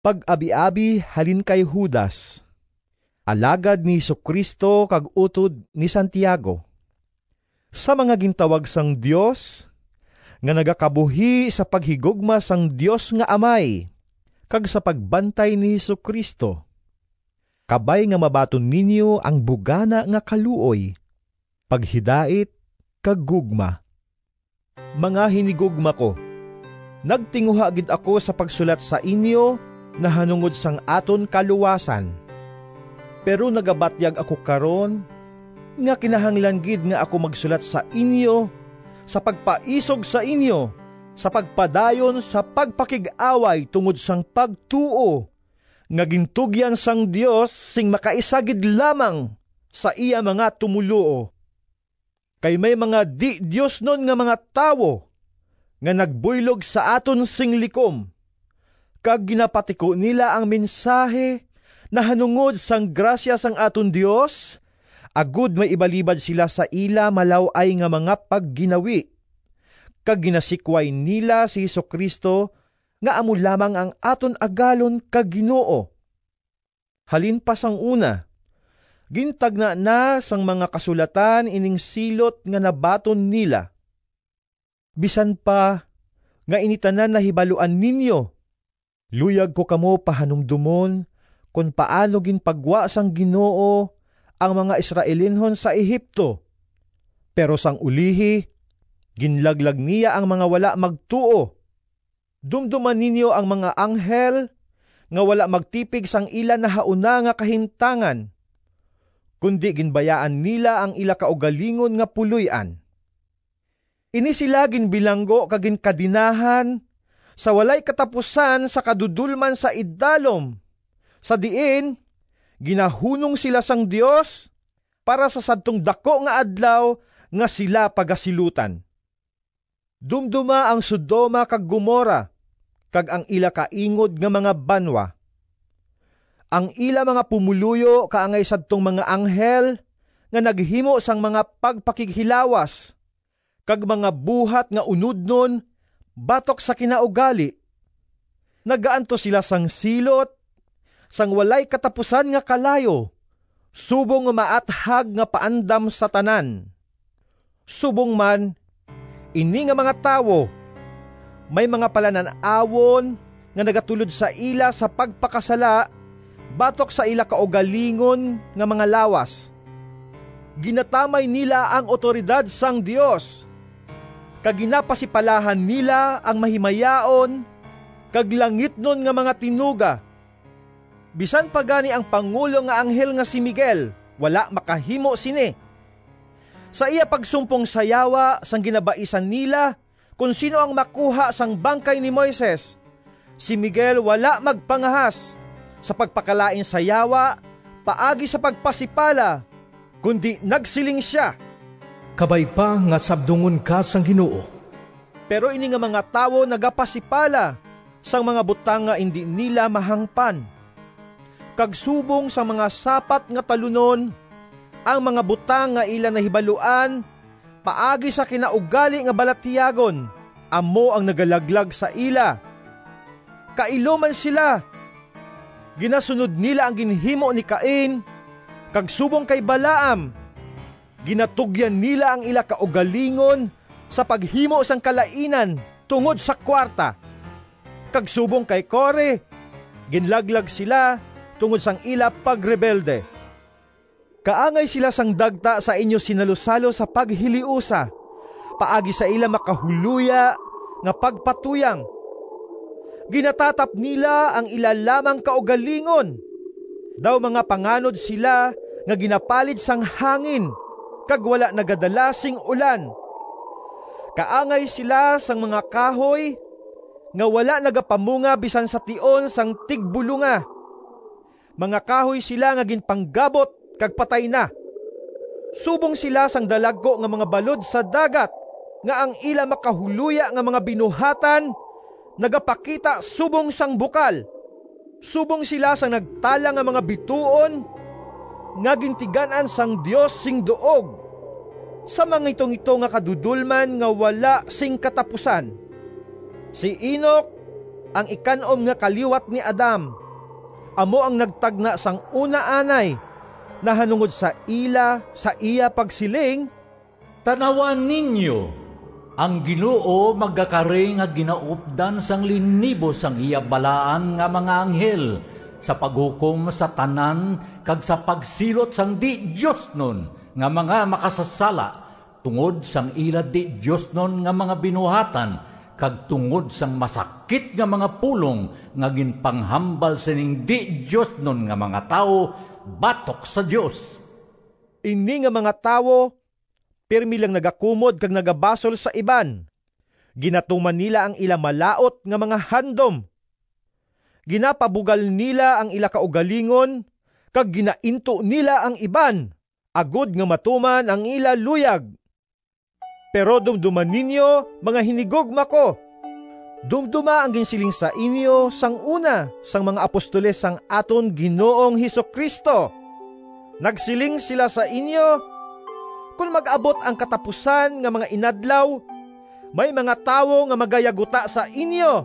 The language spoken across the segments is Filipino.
Pag-abi-abi halin kay Judas, alagad ni Jesucristo kag utod ni Santiago. Sa mga gintawag sang Dios, nga nagakabuhi sa paghigugma sang Dios nga Amay, kag sa pagbantay ni Jesucristo. Kabay nga mabaton ninyo ang bugana nga kaluoy, paghidait kag gugma. Mga hinigugma ko, nagtinguha gid ako sa pagsulat sa inyo na hanungod sang aton kaluwasan. Pero nagabatyag ako karon nga kinahanglan gid nga ako magsulat sa inyo sa pagpaisog sa inyo, sa pagpadayon sa pagpakig-away tungod sang pagtuo nga gintugyan sang Dios sing makaisagid lamang sa iya mga tumuluo. Kay may mga di Dios nun nga mga tawo nga nagbuylog sa aton sing likom, kag ginapatiko nila ang mensahe na hanungod sang grasya sang aton Dios, agud may ibalibad sila sa ila malaw-ay nga mga pagginawi, kag ginasikway nila si Jesucristo nga amo lamang ang aton agalon kag Ginoo. Halin pa sang una, gintagna na sang mga kasulatan ining silot nga nabaton nila. Bisan pa nga initanan na hibaluan ninyo, luyag ko kamo pahanumdumon kung paano ginpagwa sang Ginoo ang mga Israelinhon sa Ehipto. Pero sang ulihi, ginlaglag niya ang mga wala magtuo. Dumduman ninyo ang mga anghel nga wala magtipig sang ila na hauna nga kahintangan, kundi ginbayaan nila ang ila kaugalingon nga puloy-an. Ini sila ginbilanggo kag ginkadinahan sa walay katapusan sa kadudulman sa iddalom, sa diin ginahunong sila sang Dios para sa sadtong dako nga adlaw nga sila pagasilutan. Dumduma ang Sodoma kag Gomora kag ang ila kaingod nga mga banwa. Ang ila mga pumuluyo kaangay sadtong mga anghel nga naghimo sang mga pagpakighilawas kag mga buhat nga unudnon batok sa kinaugali. Nagaanto sila sang silot, sang walay katapusan nga kalayo, subong nga maathag nga paandam sa tanan. Subong man, ini nga mga tawo, may mga palananawon nga nagatulod sa ila sa pagpakasala, batok sa ila kaugalingon nga mga lawas. Ginatamay nila ang otoridad sang Dios, kag ginapasipalahan nila ang mahimayaon kag langitnon nga mga tinuga. Bisan pa gani ang pangulo nga anghel nga si Miguel, wala makahimo sini. Sa iya pagsumpong sayawa sang ginabaisan nila kung sino ang makuha sang bangkay ni Moises, si Miguel wala magpangahas sa pagpakalain sayawa paagi sa pagpasipala, kundi nagsiling siya. Kabay pa nga sabdungon ka sang Ginoo. Pero ini nga mga tawo nagapasipala sang mga butang nga hindi nila mahangpan. Kagsubong sa mga sapat nga talunon, ang mga butang nga ila nahibaluan, paagi sa kinaugali nga balatiyagon, amo ang nagalaglag sa ila. Kailoman sila, ginasunod nila ang ginhimo ni Cain, kagsubong kay Balaam, ginatugyan nila ang ila kaugalingon sa paghimo sang kalainan tungod sa kwarta. Kagsubong kay Kore, ginlaglag sila tungod sang ila pagrebelde. Kaangay sila sang dagta sa inyo sinalusalo sa paghiliusa, paagi sa ila makahuluya nga pagpatuyang. Ginatatap nila ang ila lamang kaugalingon. Daw mga panganod sila nga ginapalid sang hangin, kag wala nagadalasing ulan. Kaangay sila sang mga kahoy, nga wala nagapamunga bisan sa tion sang tigbulunga. Mga kahoy sila nga ginpanggabot kag patay na. Subong sila sang dalagko nga mga balod sa dagat, nga ang ila makahuluya nga mga binuhatan, nagapakita subong sang bukal. Subong sila sang nagtala nga mga bituon, nga gintiganan sang Dios sing duog. Sa mga itong ito nga kadudulman nga wala sing katapusan. Si Enoch ang ikanom nga kaliwat ni Adam. Amo ang nagtagna sang una anay, nahanungod sa ila sa iya pagsiling, Tanawan ninyo, ang Ginoo magkakari nga ginaupdan sang linibo sang iya balaan nga mga anghel sa paghukom sa tanan kag sa pagsilot sang di Diyos nun nga mga makasasala tungod sang ila di Diyos nun nga mga binuhatan kag tungod sang masakit nga mga pulong nga ginpanghambal sining di Diyos nun nga mga tao batok sa Diyos. Ini nga mga tao, pirmi lang nagakumod kag nagabasol sa iban. Ginatuman nila ang ila malaot nga mga handom. Ginapabugal nila ang ila kaugalingon, kag ginainto nila ang iban, agud nga matuman ang ila luyag. Pero dumduman ninyo, mga hinigugma ko, dumduma ang ginsiling sa inyo sang una sang mga apostoles sang aton Ginoong Hesukristo. Nagsiling sila sa inyo, kung mag-abot ang katapusan nga mga inadlaw, may mga tawo nga magayaguta sa inyo.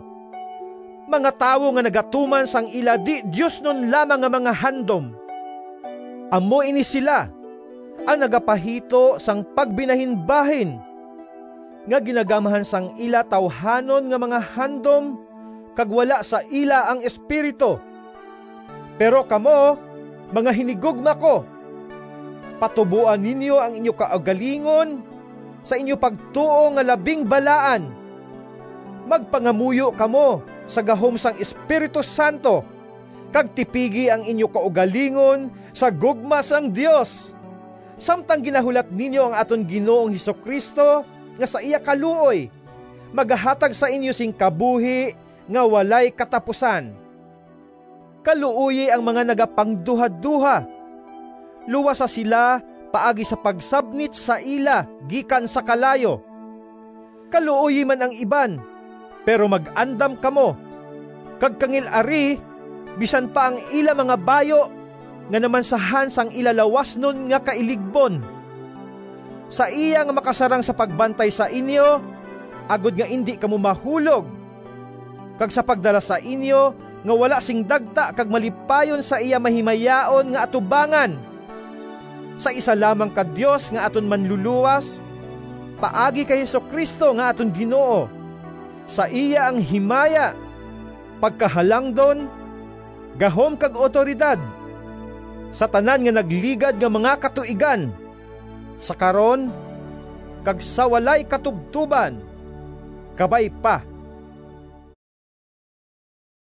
Mga tawo nga nagatuman sang ila di Diyos nun lamang nga mga handom. Amo ini sila, ang nagapahito sang pagbinahin-bahin, nga ginagamahan sang ila tawhanon nga mga handom, kag wala sa ila ang espiritu. Pero kamo, mga hinigugma ko, patubuan ninyo ang inyo kaagalingon sa inyo pagtuo nga labing balaan. Magpangamuyo kamo sa gahom sang Espiritu Santo, kag tipigi ang inyo kaugalingon sa gugma sang Dios. Samtang ginahulat ninyo ang aton Ginoong Hesukristo nga sa iya kaluoy, magahatag sa inyo sing kabuhi nga walay katapusan. Kaluoy ang mga nagapangduha-duha, luwas sa sila paagi sa pagsabnit sa ila gikan sa kalayo. Kaluoy man ang iban, pero mag-andam kamo, kag kangil-ari, bisan pa ang ila mga bayo, nga naman sahan sang ila lawas nun nga kailigbon. Sa iya nga makasarang sa pagbantay sa inyo, agud nga indi kamo mahulog, kag sa pagdala sa inyo, nga wala sing dagta kag malipayon sa iya mahimayaon nga atubangan. Sa isa lamang ka Dios nga aton manluluwas, paagi kay Hesukristo nga aton Ginoo. Sa iya ang himaya, pagkahalangdon, gahom kag otoridad, sa tanan nga nagligad nga mga katuigan, sa karon, kag sa walay katubtuban, kabay pa